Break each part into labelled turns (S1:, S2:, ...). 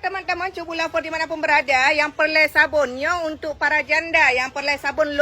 S1: teman-teman cuba lapor dimanapun berada yang perlu sabunnya untuk para janda, yang perlu sabun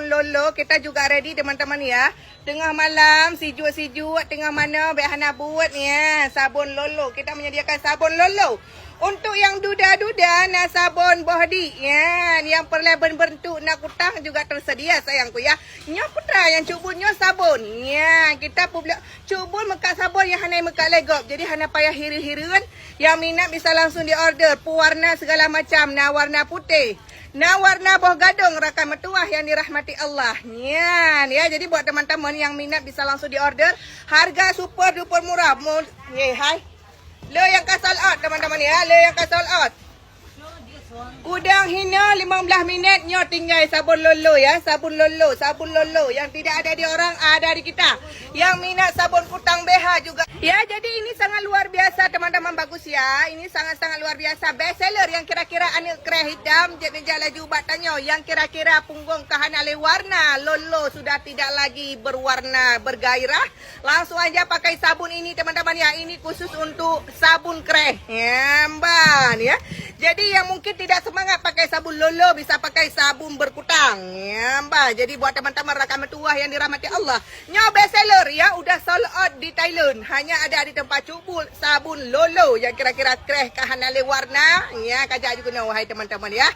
S1: Lolo, kita juga ready teman-teman ya. Tengah malam, sijuk-sijuk, tengah mana biar Hana buat ni ya, sabun Lolo. Kita menyediakan sabun Lolo. Untuk yang duda-duda nak sabun body ya, yang perlu berbentuk nak kutang juga tersedia sayangku ya. Nya putra yang cubunnya sabun. Ya, kita publik cubun mekat sabun yang Hana mekat legop. Jadi Hana payah hiru-hiruan. Yang minat bisa langsung di order. Pewarna segala macam, nah warna putih. Nah warna boh gadung rakan metuah yang dirahmati Allah. Ya, jadi buat teman-teman yang minat bisa langsung di order. Harga super duper murah. Hai. Lo yang ka sold out teman-teman ya. Lo yang ka sold out. Udang hina 15 minit nyo tinggal sabun Lolo ya. Sabun Lolo yang tidak ada di orang ada di kita. Yang minat sabun kutang BH juga. Ya, jadi ini sangat luar biasa teman-teman, bagus ya. Ini sangat-sangat luar biasa. Best seller yang kira-kira anak kerah hitam meja laju batanyo, yang kira-kira punggung kahanale warna Lolo sudah tidak lagi berwarna bergairah. Langsung aja pakai sabun ini teman-teman ya. Ini khusus untuk sabun kerah. Ya, Mban ya. Jadi yang mungkin tidak semangat pakai sabun Lolo bisa pakai sabun berkutang. Ya, Mbak. Jadi buat teman-teman rakan mertua yang dirahmati Allah, nyo best seller ya, udah sold out di Thailand. Hanya ada di tempat cubul sabun Lolo yang kira-kira kreh kahanale warna. Ya, kajak juga wahai teman-teman ya.